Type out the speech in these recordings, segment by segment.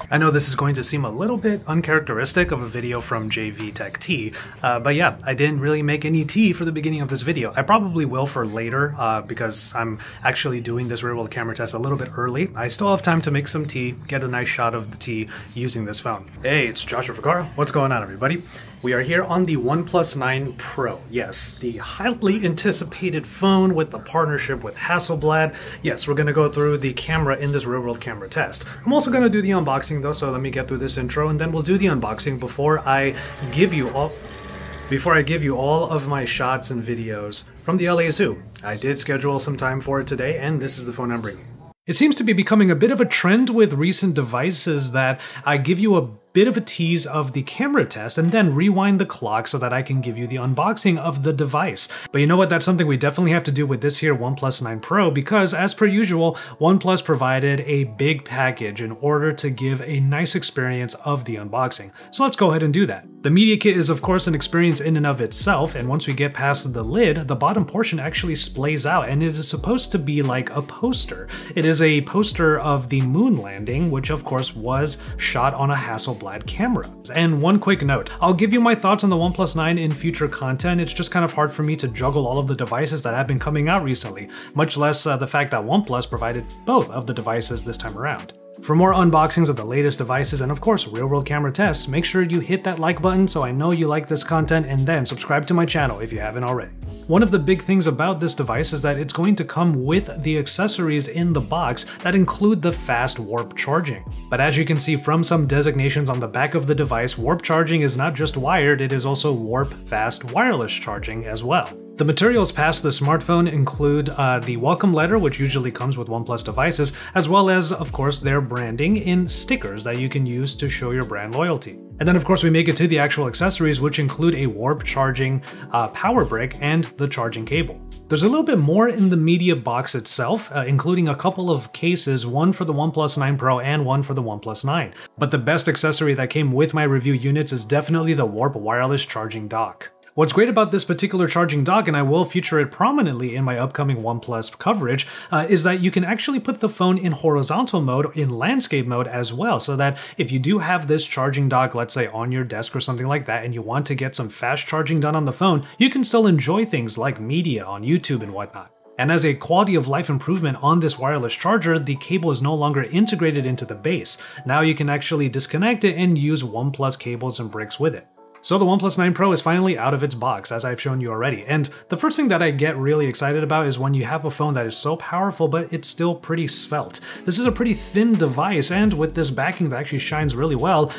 I know this is going to seem a little bit uncharacteristic of a video from JV Tech T, but yeah, I didn't really make any tea for the beginning of this video. I probably will for later, because I'm actually doing this rear-world camera test a little bit early. I still have time to make some tea, get a nice shot of the tea using this phone. Hey, it's Joshua Ficara. What's going on, everybody? We are here on the OnePlus 9 Pro. Yes, the highly anticipated phone with the partnership with Hassleblad. Yes, we're going to go through the camera in this real-world camera test. I'm also going to do the unboxing though, so let me get through this intro and then we'll do the unboxing before I give you all of my shots and videos from the LA Zoo. I did schedule some time for it today, and this is the phone I'm bringing. It seems to be becoming a bit of a trend with recent devices that I give you a bit of a tease of the camera test and then rewind the clock so that I can give you the unboxing of the device. But you know what? That's something we definitely have to do with this here OnePlus 9 Pro, because as per usual, OnePlus provided a big package in order to give a nice experience of the unboxing. So let's go ahead and do that. The media kit is of course an experience in and of itself, and once we get past the lid, the bottom portion actually splays out and it is supposed to be like a poster. It is a poster of the moon landing, which of course was shot on a Hassleblad camera. And one quick note, I'll give you my thoughts on the OnePlus 9 in future content. It's just kind of hard for me to juggle all of the devices that have been coming out recently, much less the fact that OnePlus provided both of the devices this time around. For more unboxings of the latest devices and of course real-world camera tests, make sure you hit that like button so I know you like this content, and then subscribe to my channel if you haven't already. One of the big things about this device is that it's going to come with the accessories in the box that include the fast warp charging. But as you can see from some designations on the back of the device, warp charging is not just wired, it is also warp fast wireless charging as well. The materials past the smartphone include the welcome letter, which usually comes with OnePlus devices, as well as, of course, their branding in stickers that you can use to show your brand loyalty. And then, of course, we make it to the actual accessories, which include a warp charging power brick and the charging cable. There's a little bit more in the media box itself, including a couple of cases, one for the OnePlus 9 Pro and one for the OnePlus 9. But the best accessory that came with my review units is definitely the warp wireless charging dock. What's great about this particular charging dock, and I will feature it prominently in my upcoming OnePlus coverage, is that you can actually put the phone in horizontal mode, in landscape mode as well, so that if you do have this charging dock, let's say on your desk or something like that, and you want to get some fast charging done on the phone, you can still enjoy things like media on YouTube and whatnot. And as a quality of life improvement on this wireless charger, the cable is no longer integrated into the base. Now you can actually disconnect it and use OnePlus cables and bricks with it. So the OnePlus 9 Pro is finally out of its box, as I've shown you already, and the first thing that I get really excited about is when you have a phone that is so powerful but it's still pretty svelte. This is a pretty thin device, and with this backing that actually shines really well,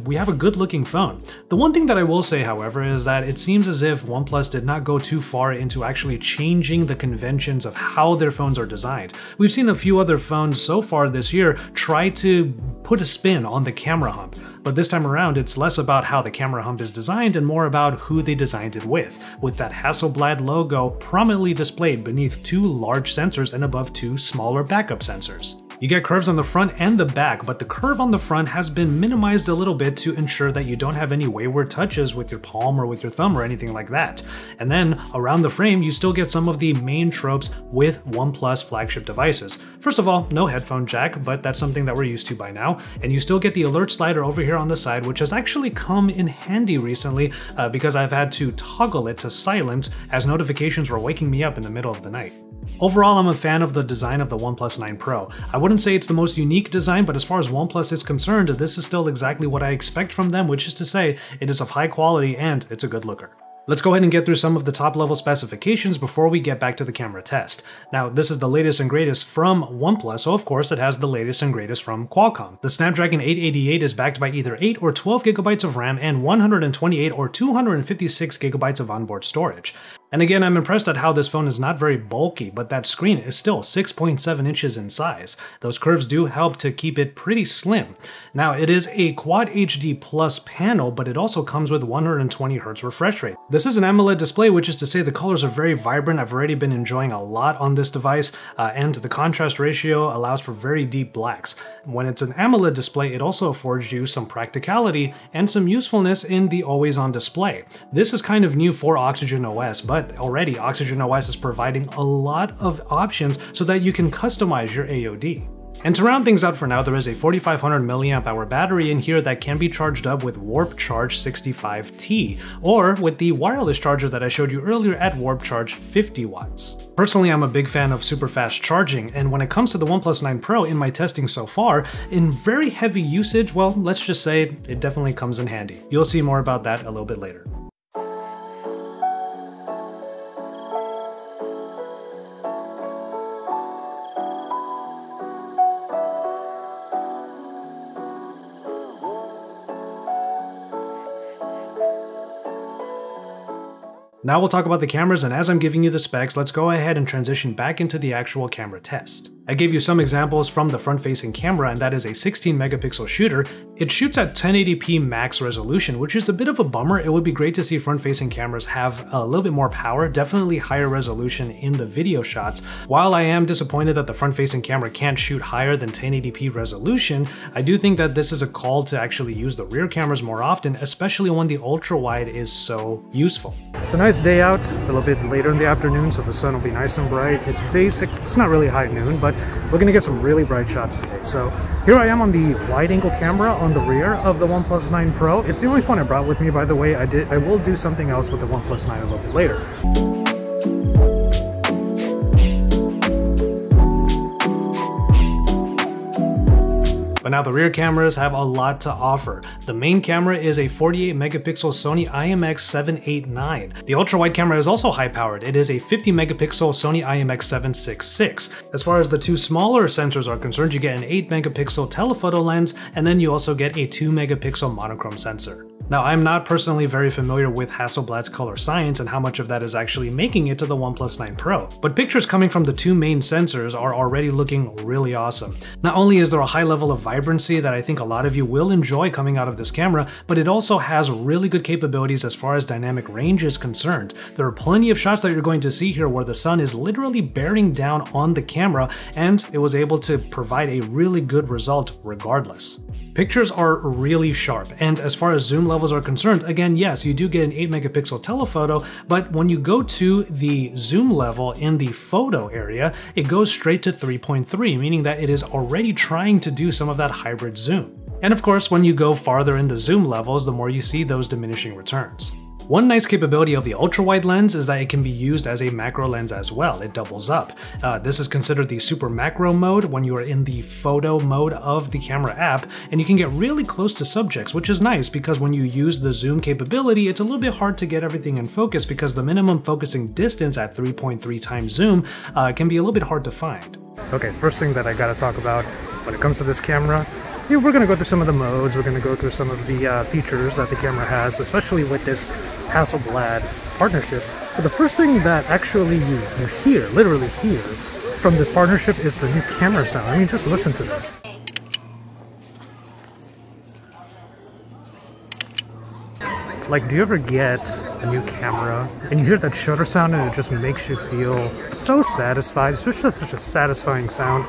we have a good looking phone. The one thing that I will say, however, is that it seems as if OnePlus did not go too far into actually changing the conventions of how their phones are designed. We've seen a few other phones so far this year try to put a spin on the camera hump, but this time around it's less about how the camera hump is designed and more about who they designed it with that Hassleblad logo prominently displayed beneath two large sensors and above two smaller backup sensors. You get curves on the front and the back, but the curve on the front has been minimized a little bit to ensure that you don't have any wayward touches with your palm or with your thumb or anything like that. And then around the frame, you still get some of the main tropes with OnePlus flagship devices. First of all, no headphone jack, but that's something that we're used to by now. And you still get the alert slider over here on the side, which has actually come in handy recently because I've had to toggle it to silent as notifications were waking me up in the middle of the night. Overall, I'm a fan of the design of the OnePlus 9 Pro. I wouldn't say it's the most unique design, but as far as OnePlus is concerned, this is still exactly what I expect from them, which is to say, it is of high quality and it's a good looker. Let's go ahead and get through some of the top level specifications before we get back to the camera test. Now, this is the latest and greatest from OnePlus, so of course it has the latest and greatest from Qualcomm. The Snapdragon 888 is backed by either 8 or 12 gigabytes of RAM and 128 or 256 gigabytes of onboard storage. And again, I'm impressed at how this phone is not very bulky, but that screen is still 6.7 inches in size. Those curves do help to keep it pretty slim. Now, it is a Quad HD Plus panel, but it also comes with 120Hz refresh rate. This is an AMOLED display, which is to say the colors are very vibrant. I've already been enjoying a lot on this device, and the contrast ratio allows for very deep blacks. When it's an AMOLED display, it also affords you some practicality and some usefulness in the always-on display. This is kind of new for Oxygen OS, but already Oxygen OS is providing a lot of options so that you can customize your AOD. And to round things out for now, there is a 4500 mAh battery in here that can be charged up with Warp Charge 65T, or with the wireless charger that I showed you earlier at Warp Charge 50 watts. Personally, I'm a big fan of super fast charging, and when it comes to the OnePlus 9 Pro in my testing so far, in very heavy usage, well, let's just say it definitely comes in handy. You'll see more about that a little bit later. Now we'll talk about the cameras, and as I'm giving you the specs, let's go ahead and transition back into the actual camera test. I gave you some examples from the front-facing camera, and that is a 16 megapixel shooter. It shoots at 1080p max resolution, which is a bit of a bummer. It would be great to see front-facing cameras have a little bit more power, definitely higher resolution in the video shots. While I am disappointed that the front-facing camera can't shoot higher than 1080p resolution, I do think that this is a call to actually use the rear cameras more often, especially when the ultra-wide is so useful. It's a nice day out, a little bit later in the afternoon, so the sun will be nice and bright. It's not really high noon, but we're gonna get some really bright shots today. So here I am on the wide-angle camera on the rear of the OnePlus 9 Pro. It's the only phone I brought with me, by the way. I will do something else with the OnePlus 9 a little bit later. But now the rear cameras have a lot to offer. The main camera is a 48 megapixel Sony IMX789. The ultra-wide camera is also high-powered. It is a 50 megapixel Sony IMX766. As far as the two smaller sensors are concerned, you get an 8 megapixel telephoto lens, and then you also get a 2 megapixel monochrome sensor. Now, I'm not personally very familiar with Hassleblad's color science and how much of that is actually making it to the OnePlus 9 Pro, but pictures coming from the two main sensors are already looking really awesome. Not only is there a high level of vibrancy that I think a lot of you will enjoy coming out of this camera, but it also has really good capabilities as far as dynamic range is concerned. There are plenty of shots that you're going to see here where the sun is literally bearing down on the camera, and it was able to provide a really good result regardless. Pictures are really sharp, and as far as zoom levels are concerned, again, yes, you do get an 8 megapixel telephoto, but when you go to the zoom level in the photo area, it goes straight to 3.3, meaning that it is already trying to do some of that hybrid zoom. And of course, when you go farther in the zoom levels, the more you see those diminishing returns. One nice capability of the ultra-wide lens is that it can be used as a macro lens as well. It doubles up. This is considered the super macro mode when you are in the photo mode of the camera app, and you can get really close to subjects, which is nice because when you use the zoom capability, it's a little bit hard to get everything in focus because the minimum focusing distance at 3.3 times zoom can be a little bit hard to find. Okay, first thing that I gotta talk about when it comes to this camera, we're going to go through some of the modes, we're going to go through some of the features that the camera has, especially with this Hassleblad partnership. But the first thing that actually you hear, literally hear, from this partnership is the new camera sound. I mean, just listen to this. Like, do you ever get a new camera and you hear that shutter sound and it just makes you feel so satisfied? It's just such a satisfying sound.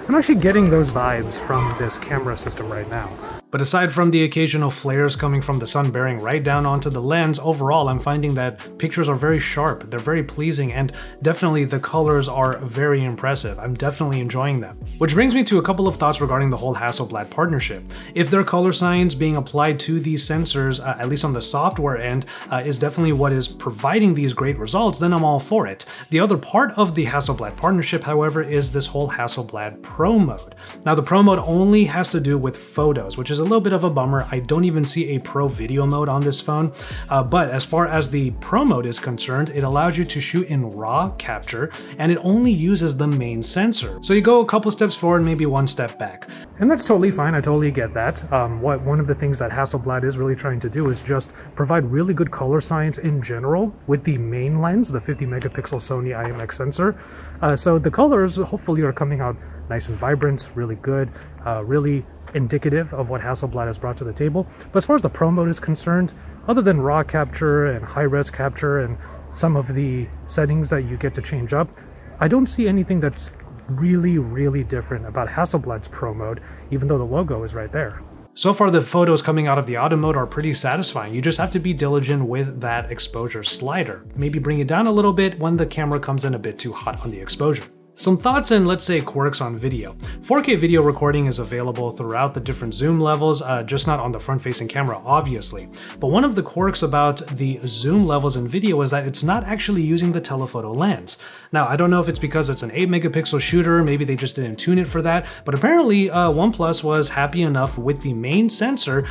I'm actually getting those vibes from this camera system right now. But aside from the occasional flares coming from the sun bearing right down onto the lens, overall I'm finding that pictures are very sharp, they're very pleasing, and definitely the colors are very impressive. I'm definitely enjoying them. Which brings me to a couple of thoughts regarding the whole Hassleblad partnership. If their color science being applied to these sensors, at least on the software end, is definitely what is providing these great results, then I'm all for it. The other part of the Hassleblad partnership, however, is this whole Hassleblad Pro mode. Now the Pro mode only has to do with photos, which is a little bit of a bummer. I don't even see a Pro video mode on this phone, but as far as the Pro mode is concerned, it allows you to shoot in RAW capture, and it only uses the main sensor. So you go a couple steps forward, maybe one step back. And that's totally fine, I totally get that. One of the things that Hassleblad is really trying to do is just provide really good color science in general with the main lens, the 50 megapixel Sony IMX sensor. So the colors hopefully are coming out nice and vibrant, really good, really indicative of what Hassleblad has brought to the table. But as far as the Pro mode is concerned, other than raw capture and high-res capture and some of the settings that you get to change up, I don't see anything that's really different about Hassleblad Pro mode, even though the logo is right there. So far, the photos coming out of the auto mode are pretty satisfying. You just have to be diligent with that exposure slider. Maybe bring it down a little bit when the camera comes in a bit too hot on the exposure. Some thoughts and, let's say, quirks on video. 4K video recording is available throughout the different zoom levels, just not on the front-facing camera, obviously. But one of the quirks about the zoom levels in video is that it's not actually using the telephoto lens. Now, I don't know if it's because it's an 8-megapixel shooter, maybe they just didn't tune it for that, but apparently OnePlus was happy enough with the main sensor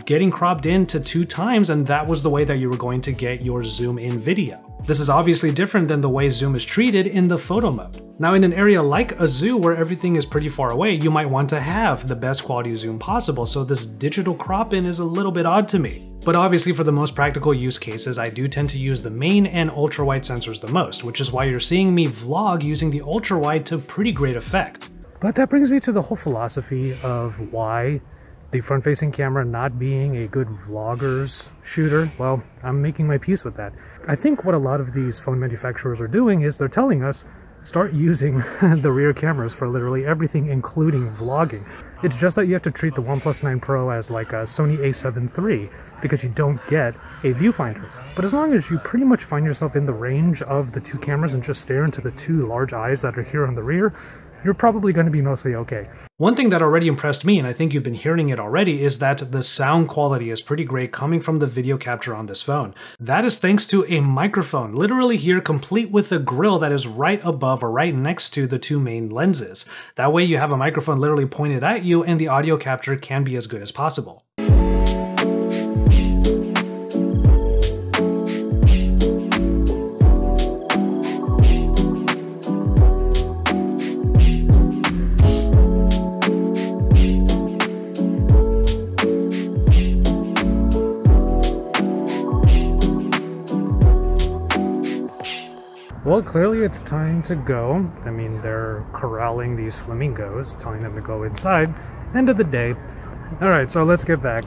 getting cropped into 2 times, and that was the way that you were going to get your zoom in video. This is obviously different than the way zoom is treated in the photo mode. Now, in an area like a zoo where everything is pretty far away, you might want to have the best quality zoom possible, so this digital crop in is a little bit odd to me. But obviously for the most practical use cases, I do tend to use the main and ultra-wide sensors the most, which is why you're seeing me vlog using the ultra-wide to pretty great effect. But that brings me to the whole philosophy of why the front-facing camera not being a good vlogger's shooter. Well, I'm making my peace with that. I think what a lot of these phone manufacturers are doing is they're telling us, start using the rear cameras for literally everything, including vlogging. It's just that you have to treat the OnePlus 9 Pro as like a Sony a7 III because you don't get a viewfinder. But as long as you pretty much find yourself in the range of the 2 cameras and just stare into the 2 large eyes that are here on the rear, you're probably going to be mostly okay. One thing that already impressed me, and I think you've been hearing it already, is that the sound quality is pretty great coming from the video capture on this phone. That is thanks to a microphone, literally here, complete with a grill that is right above or right next to the 2 main lenses. That way you have a microphone literally pointed at you and the audio capture can be as good as possible. Well, clearly it's time to go. I mean, they're corralling these flamingos, telling them to go inside. End of the day. Alright, so let's get back.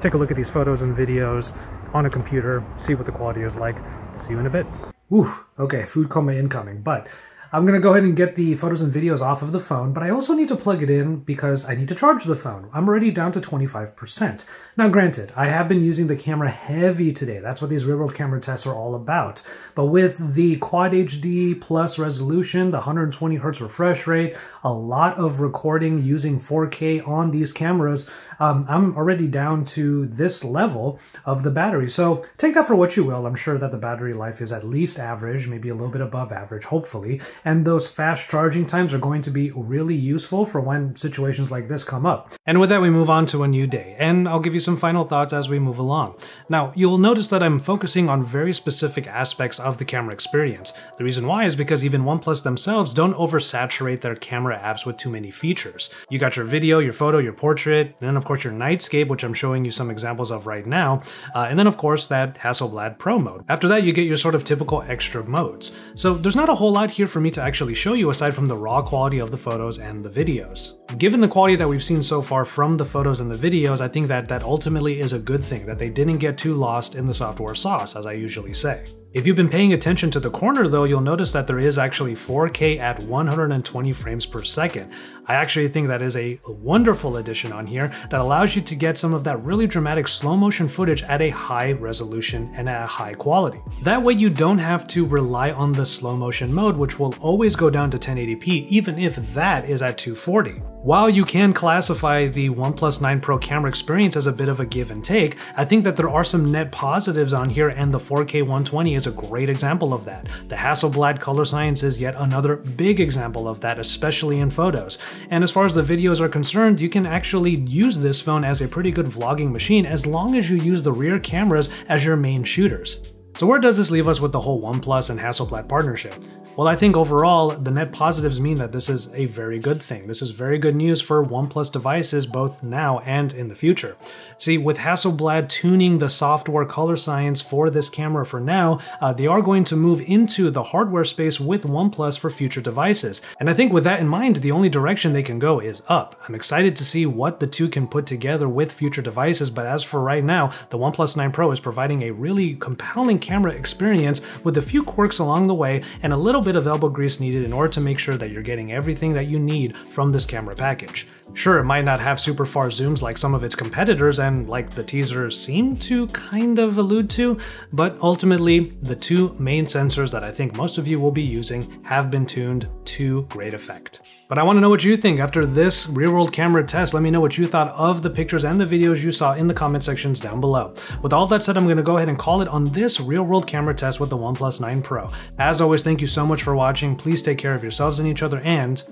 Take a look at these photos and videos on a computer, see what the quality is like. See you in a bit. Ooh, okay, food coma incoming, but I'm gonna go ahead and get the photos and videos off of the phone, but I also need to plug it in because I need to charge the phone. I'm already down to 25%. Now granted, I have been using the camera heavy today. That's what these real-world camera tests are all about. But with the Quad HD plus resolution, the 120 Hz refresh rate, a lot of recording using 4K on these cameras, I'm already down to this level of the battery. So take that for what you will. I'm sure that the battery life is at least average, maybe a little bit above average, hopefully. And those fast charging times are going to be really useful for when situations like this come up. And with that, we move on to a new day. And I'll give you some final thoughts as we move along. Now, you'll notice that I'm focusing on very specific aspects of the camera experience. The reason why is because even OnePlus themselves don't oversaturate their camera apps with too many features. You got your video, your photo, your portrait, and then of course your nightscape, which I'm showing you some examples of right now, and then of course that Hassleblad Pro mode. After that, you get your sort of typical extra modes. So there's not a whole lot here for me to actually show you aside from the raw quality of the photos and the videos. Given the quality that we've seen so far from the photos and the videos, I think that ultimately is a good thing, that they didn't get too lost in the software sauce, as I usually say. If you've been paying attention to the corner though, you'll notice that there is actually 4K at 120 frames per second. I actually think that is a wonderful addition on here that allows you to get some of that really dramatic slow motion footage at a high resolution and at a high quality. That way you don't have to rely on the slow motion mode, which will always go down to 1080p even if that is at 240. While you can classify the OnePlus 9 Pro camera experience as a bit of a give and take, I think that there are some net positives on here, and the 4K 120 is a great example of that. The Hassleblad color science is yet another big example of that, especially in photos. And as far as the videos are concerned, you can actually use this phone as a pretty good vlogging machine as long as you use the rear cameras as your main shooters. So where does this leave us with the whole OnePlus and Hassleblad partnership? Well, I think overall, the net positives mean that this is a very good thing. This is very good news for OnePlus devices, both now and in the future. See, with Hassleblad tuning the software color science for this camera for now, they are going to move into the hardware space with OnePlus for future devices. And I think with that in mind, the only direction they can go is up. I'm excited to see what the two can put together with future devices, but as for right now, the OnePlus 9 Pro is providing a really compelling camera experience with a few quirks along the way and a little bit of elbow grease needed in order to make sure that you're getting everything that you need from this camera package. Sure, it might not have super far zooms like some of its competitors and like the teasers seem to kind of allude to, but ultimately the two main sensors that I think most of you will be using have been tuned to great effect. But I want to know what you think after this real-world camera test. Let me know what you thought of the pictures and the videos you saw in the comment sections down below. With all that said, I'm going to go ahead and call it on this real-world camera test with the OnePlus 9 Pro. As always, thank you so much for watching. Please take care of yourselves and each other and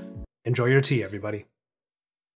enjoy your tea, everybody.